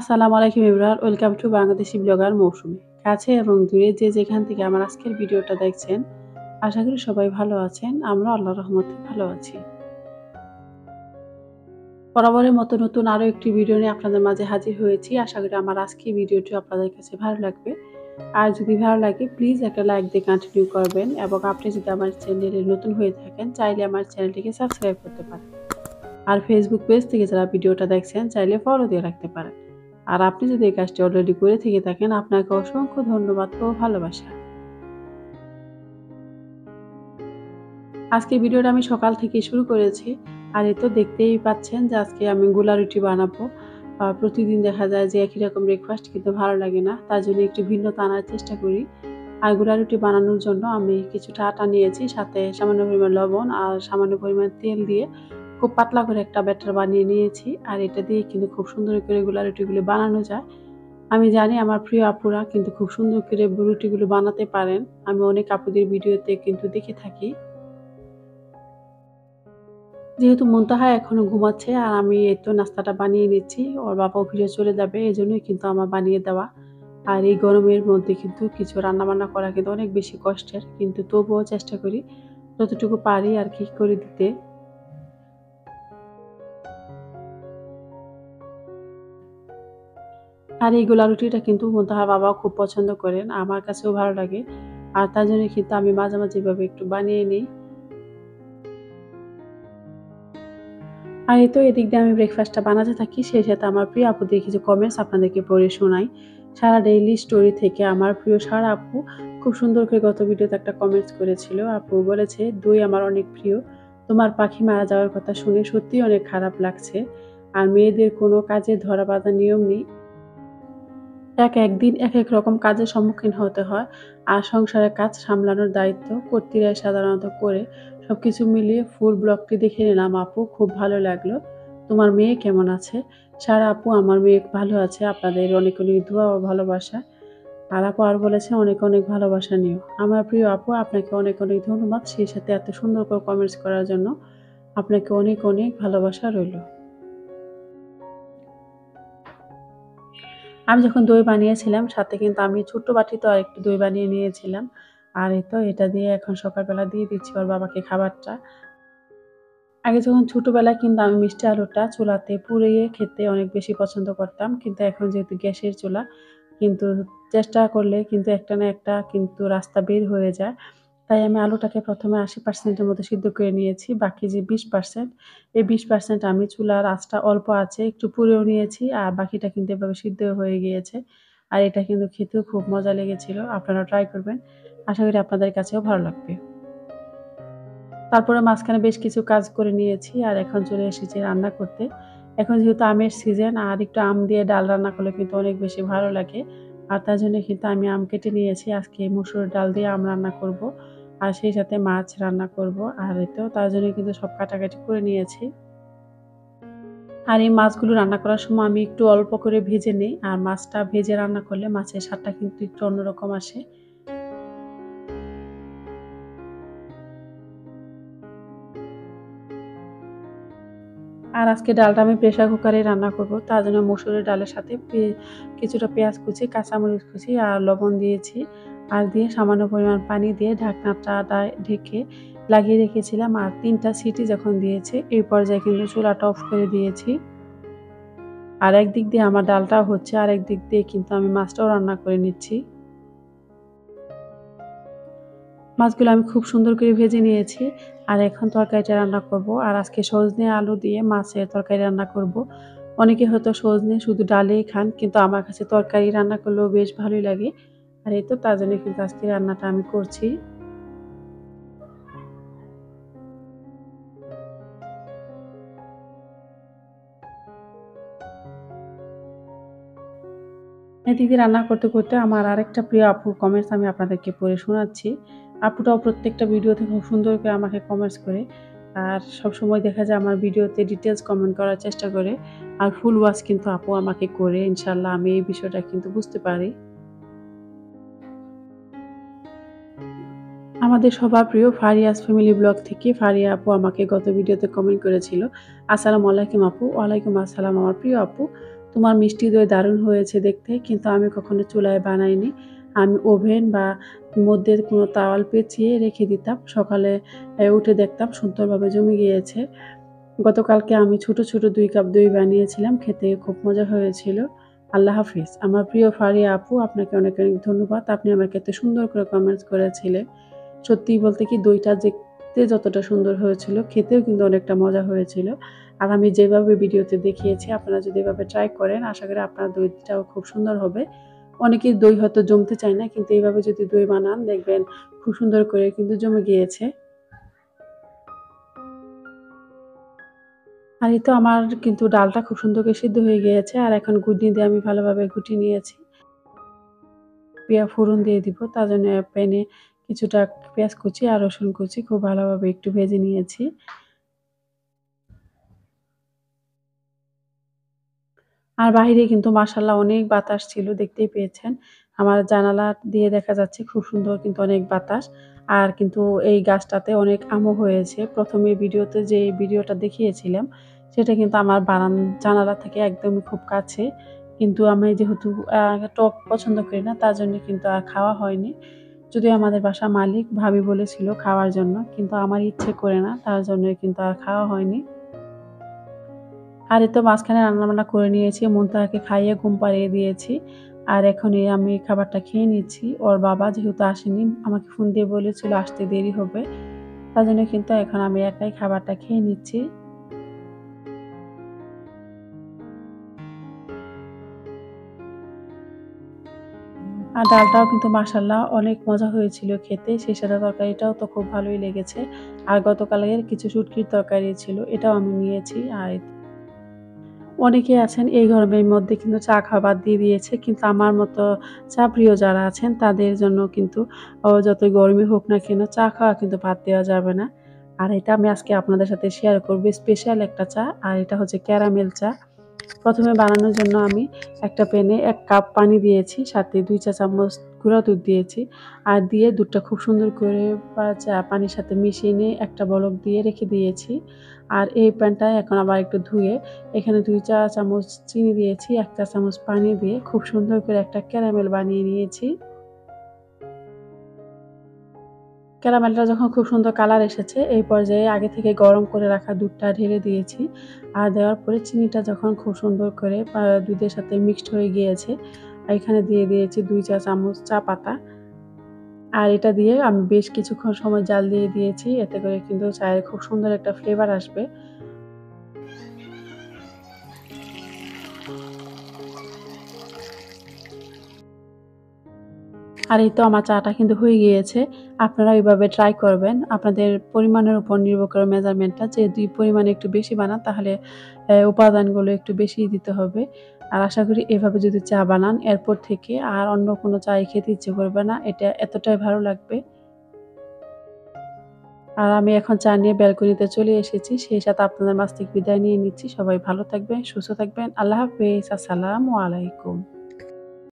আসসালামু আলাইকুম everyone, welcome to Bangladeshi blogger Mousumi. কাছে এবং দূরে যে যেখান থেকে আমার আজকের ভিডিওটা দেখছেন, আশা করি সবাই ভালো আছেন। আমরা আল্লাহর রহমতে ভালো আছি। বরাবরের মতো নতুন আরও একটি ভিডিও নিয়ে আপনাদের মাঝে হাজির হয়েছি। আশা করি আমার আজকের ভিডিওটি আপনাদের কাছে ভালো লাগবে। আর যদি ভালো লাগে প্লিজ একটা লাইক দিয়ে কন্টিনিউ করবেন, এবং আপনি যদি আমার চ্যানেলে নতুন হয়ে থাকেন চাইলে আমার চ্যানেলটিকে সাবস্ক্রাইব করতে পারেন। আর ফেসবুক পেজ থেকে যারা ভিডিওটা দেখছেন চাইলে ফলো দিয়ে রাখতে পারেন। আর আপনি যদি এই কাজটি অলরেডি করে থেকে থাকেন, আপনাকে অসংখ্য ধন্যবাদ ও ভালোবাসা। আজকে ভিডিওটা আমি সকাল থেকে শুরু করেছি। আর এই তো দেখতেই পাচ্ছেন যে আজকে আমি গোলা রুটি বানাবো। প্রতিদিন দেখা যায় যে একই রকম ব্রেকফাস্ট খেতে ভালো লাগে না, তার জন্য একটু ভিন্নতা আনার চেষ্টা করি। আর গোলা রুটি বানানোর জন্য আমি কিছুটা আটা নিয়েছি, সাথে সামান্য পরিমাণ লবণ আর সামান্য পরিমাণ তেল দিয়ে খুব পাতলা করে একটা ব্যাটার বানিয়ে নিয়েছি। আর এটা দিয়ে কিন্তু খুব সুন্দর করে গোলা রুটিগুলো বানানো যায়। আমি জানি আমার প্রিয় আপুরা কিন্তু খুব সুন্দর করে রুটিগুলো বানাতে পারেন। আমি অনেক আপুদের ভিডিওতে কিন্তু দেখে থাকি। যেহেতু মুনতাহা এখনো ঘুমাচ্ছে আর আমি এই তো নাস্তাটা বানিয়ে নিচ্ছি। ওর বাবা অফিসে চলে যাবে, এজন্যই কিন্তু আমার বানিয়ে দেওয়া। আর এই গরমের মধ্যে কিন্তু কিছু রান্নাবান্না করা কিন্তু অনেক বেশি কষ্টের। কিন্তু তবুও চেষ্টা করি যতটুকু পারি আর কি করে দিতে। আর এই গোলা রুটিটা কিন্তু মুনতাহার বাবাও খুব পছন্দ করেন। আমার কাছেও ভালো লাগে। আর তার জন্য কিন্তু আমি মাঝে, মাঝে এভাবে একটু বানিয়ে নিই। আর এই তো এদিক দিয়ে আমি ব্রেকফাস্টটা বানাতে থাকি। সেই সাথে আমার প্রিয় আপুদের কিছু কমেন্টস আপনাদেরকে পড়ে শোনাই। সারা ডেইলি স্টোরি থেকে আমার প্রিয় সারা আপু খুব সুন্দর করে গত ভিডিওতে একটা কমেন্টস করেছিল। আপু বলেছে, "দই আমার অনেক প্রিয়। তোমার পাখি মারা যাওয়ার কথা শুনে সত্যিই অনেক খারাপ লাগছে। আর মেয়েদের কোনো কাজে ধরা বাঁধা নিয়ম নেই। একদিন এক রকম কাজের সম্মুখীন হতে হয়। আর সংসারের কাজ সামলানোর দায়িত্ব কর্ত্রীরাই সাধারণত করে। সবকিছু মিলিয়ে ফুল ব্লগটি দেখে নিলাম আপু, খুব ভালো লাগলো। তোমার মেয়ে কেমন আছে?" সারা আপু, আমার মেয়ে ভালো আছে। আপনাদের অনেক, অনেক দোয়া ও ভালোবাসা। আর আপু আর বলেছে, "অনেক, অনেক ভালোবাসা নিও।" আমার প্রিয় আপু, আপনাকে অনেক, অনেক ধন্যবাদ। সেই সাথে এত সুন্দর করে কমেন্টস করার জন্য আপনাকে অনেক, অনেক ভালোবাসা রইল। আমি যখন দই বানিয়েছিলাম সাথে কিন্তু আমি ছোট্ট বাটিতেও আরেকটু দই বানিয়ে নিয়েছিলাম। আর এই তো এটা দিয়ে এখন সকালবেলা দিয়ে দিচ্ছি ওর বাবাকে খাবারটা। আগে যখন ছোটবেলায় কিন্তু আমি মিষ্টি আলুটা চুলাতে পুড়িয়ে খেতে অনেক বেশি পছন্দ করতাম। কিন্তু এখন যেহেতু গ্যাসের চুলা, কিন্তু চেষ্টা করলে কিন্তু একটা না একটা কিন্তু রাস্তা বের হয়ে যায়। তাই আমি আলুটাকে প্রথমে ৮০% এর মতো সিদ্ধ করে নিয়েছি। বাকি যে ২০%, এই ২০% আমি চুলার আঁচটা অল্প আছে একটু পুড়েও নিয়েছি। আর বাকিটা কিন্তু এভাবে সিদ্ধ হয়ে গিয়েছে। আর এটা কিন্তু খেতেও খুব মজা লেগেছিল। আপনারা ট্রাই করবেন। আশা করি আপনাদের কাছেও ভালো লাগবে। তারপরে মাঝখানে বেশ কিছু কাজ করে নিয়েছি। আর এখন চলে এসেছি রান্না করতে। এখন যেহেতু আমের সিজন, আর একটু আম দিয়ে ডাল রান্না করলে কিন্তু অনেক বেশি ভালো লাগে। আর তার জন্য কিন্তু আমি আম কেটে নিয়েছি। আজকে মসুর ডাল দিয়ে আম রান্না করব। আর সেই সাথে মাছ রান্না করব। আর এই তো তার জন্য কিন্তু সব কাটাকাটি করে নিয়েছি। আর এই মাছগুলো রান্না করার সময় আমি একটু অল্প করে ভেজে নেই। আর মাছটা ভেজে রান্না করলে মাছের স্বাদটা কিন্তু একটু অন্যরকম আসে। আর আজকে ডালটা আমি প্রেসার কুকারে রান্না করব। তার জন্য মসুরের ডালের সাথে কিছুটা পেঁয়াজ কুচি, কাঁচামরিচ কুচি আর লবণ দিয়েছি। আর দিয়ে সামান্য পরিমাণ পানি দিয়ে ঢাকনাটা ঢেকে লাগিয়ে রেখেছিলাম। আর ৩ টা সিটি যখন দিয়েছে, এই পর্যায়ে কিন্তু চুলাটা অফ করে দিয়েছি। আর একদিক দিয়ে আমার ডালটাও হচ্ছে, আর একদিক দিয়ে কিন্তু আমি মাছটাও রান্না করে নিচ্ছি। মাছগুলো আমি খুব সুন্দর করে ভেজে নিয়েছি। আর এখন তরকারিটা রান্না করব। আর আজকে সজনে আলু দিয়ে মাছের তরকারি রান্না করব। অনেকে হয়তো সজনে শুধু ডালেই খান, কিন্তু আমার কাছে তরকারি রান্না করলেও বেশ ভালোই লাগে। আর এই তো তার জন্য কিন্তু আজকে রান্নাটা আমি করছি। এদিকে রান্না করতে, করতে আমার আরেকটা প্রিয় আপুর কমেন্টস আমি আপনাদেরকে পড়ে শোনাচ্ছি। আপুটাও প্রত্যেকটা ভিডিওতে খুব সুন্দর করে আমাকে কমেন্টস করে। আর সবসময় দেখা যায় আমার ভিডিওতে ডিটেইলস কমেন্ট করার চেষ্টা করে। আর ফুল ওয়াচ কিন্তু আপু আমাকে করে। ইনশাআল্লাহ আমি এই বিষয়টা কিন্তু বুঝতে পারি। আমাদের সবার প্রিয় ফারিয়াস ফ্যামিলি ব্লগ থেকে ফারিয়া আপু আমাকে গত ভিডিওতে কমেন্ট করেছিল, "আসসালামু আলাইকুম আপু।" ওয়ালাইকুম আসসালাম আমার প্রিয় আপু। তোমার মিষ্টি দই দারুণ হয়েছে দেখতে, কিন্তু আমি কখনো চুলায় বানাইনি। আমি ওভেন বা মধ্যে কোনো তাওয়াল পেঁচিয়ে রেখে দিতাম। সকালে উঠে দেখতাম সুন্দরভাবে জমে গিয়েছে। গতকালকে আমি ছোট, ছোট ২ কাপ দই বানিয়েছিলাম। খেতে খুব মজা হয়েছিল। আল্লাহ হাফিজ। আমার প্রিয় ফারিয়া আপু, আপনাকে অনেক, অনেক ধন্যবাদ। আপনি আমাকে এত সুন্দর করে কমেন্টস করেছিলেন। সত্যি বলতে কি, দইটা দেখতে যতটা সুন্দর হয়েছিল, খেতেও কিন্তু অনেকটা মজা হয়েছিল। আর আমি যেভাবে ভিডিওতে দেখিয়েছি, আপনারা যদি এভাবে ট্রাই করেন, আশা করি আপনার দইটাও খুব সুন্দর হবে। অনেকের দই হয়তো জমতে চায় না, কিন্তু এইভাবে যদি দই বানান দেখবেন খুব সুন্দর করে কিন্তু জমে গিয়েছে। আর এই তো আমার কিন্তু ডালটা খুব সুন্দর করে সিদ্ধ হয়ে গিয়েছে। আর এখন ঘুটনি দিয়ে আমি ভালোভাবে ঘুটিয়ে নিয়েছি। ফোড়ন দিয়ে দিব। তার জন্য প্যানে কিছুটা পেঁয়াজ কুচি আর রসুন কুচি খুব ভালোভাবে একটু ভেজে নিয়েছি। আর বাহিরে কিন্তু মাশাআল্লাহ অনেক বাতাস ছিল, দেখতেই পেয়েছেন। আমার জানালা দিয়ে দেখা যাচ্ছে খুব সুন্দর কিন্তু অনেক বাতাস। আর কিন্তু এই গাছটাতে অনেক আমও হয়েছে। ১ম এ ভিডিওতে যে ভিডিওটা দেখিয়েছিলাম, সেটা কিন্তু আমার জানালা থেকে একদমই খুব কাছে। কিন্তু আমি যেহেতু টক পছন্দ করি না, তার জন্য কিন্তু আর খাওয়া হয়নি। যদিও আমাদের বাসার মালিক ভাবি বলেছিল খাওয়ার জন্য, কিন্তু আমার ইচ্ছে করে না, তার জন্যই কিন্তু আর খাওয়া হয়নি। আর এই তো মাঝখানে রান্নাবান্না করে নিয়েছি। মুনতাহাকে খাইয়ে ঘুম পাড়িয়ে দিয়েছি। আর এখন এই আমি খাবারটা খেয়ে নিচ্ছি। ওর বাবা যেহেতু আসেনি, আমাকে ফোন দিয়ে বলেছিল আসতে দেরি হবে। তার জন্য কিন্তু এখন আমি একাই খাবারটা খেয়ে নিচ্ছি। আর ডালটাও কিন্তু মাশাআল্লাহ অনেক মজা হয়েছিল খেতে। সেই সাথে তরকারিটাও তো খুব ভালোই লেগেছে। আর গতকালের কিছু শুটকির তরকারি ছিল, এটাও আমি নিয়েছি। আর অনেকেই আছেন এই গরমের মধ্যে কিন্তু চা খাওয়া বাদ দিয়ে দিয়েছে। কিন্তু আমার মতো চা প্রিয় যারা আছেন তাদের জন্য কিন্তু যতই গরমই হোক না কেন, চা খাওয়া কিন্তু বাদ দেওয়া যাবে না। আর এটা আমি আজকে আপনাদের সাথে শেয়ার করব, স্পেশাল একটা চা। আর এটা হচ্ছে ক্যারামেল চা। ১ম এ বানানোর জন্য আমি একটা প্যানে ১ কাপ পানি দিয়েছি, সাথে ২ চা চামচ গুঁড়া দুধ দিয়েছি। আর দিয়ে দুধটা খুব সুন্দর করে পানির সাথে মিশিয়ে নিয়ে একটা বলক দিয়ে রেখে দিয়েছি। আর এই প্যানটায় এখন আবার একটু ধুয়ে এখানে ২ চা চামচ চিনি দিয়েছি, ১ চা চামচ পানি দিয়ে খুব সুন্দর করে একটা ক্যারামেল বানিয়ে নিয়েছি। ক্যারামেলটা যখন খুব সুন্দর কালার এসেছে, এই পর্যায়ে আগে থেকে গরম করে রাখা দুধটা ঢেলে দিয়েছি। আর দেওয়ার পরে চিনিটা যখন খুব সুন্দর করে দুধের সাথে মিক্সড হয়ে গিয়েছে, এখানে দিয়ে দিয়েছি ২ চা চামচ চা পাতা। আর এটা দিয়ে আমি বেশ কিছুক্ষণ সময় জাল দিয়ে দিয়েছি। এতে করে কিন্তু চায়ের খুব সুন্দর একটা ফ্লেভার আসবে। আর এই তো আমার চাটা কিন্তু হয়ে গিয়েছে। আপনারা এভাবে ট্রাই করবেন। আপনাদের পরিমাণের উপর নির্ভর করে মেজারমেন্টটা, যদি পরিমাণে একটু বেশি বানান তাহলে উপাদানগুলো একটু বেশিই দিতে হবে। আর আশা করি এভাবে যদি চা বানান, এরপর থেকে আর অন্য কোনো চাই খেতে ইচ্ছে করবে না। এটা এতটাই ভালো লাগবে। আর আমি এখন চা নিয়ে ব্যালকনিতে চলে এসেছি। সেই সাথে আপনাদের মাছ থেকে বিদায় নিয়ে নিচ্ছি। সবাই ভালো থাকবেন, সুস্থ থাকবেন। আল্লাহ হাফেজ। আসসালামু আলাইকুম।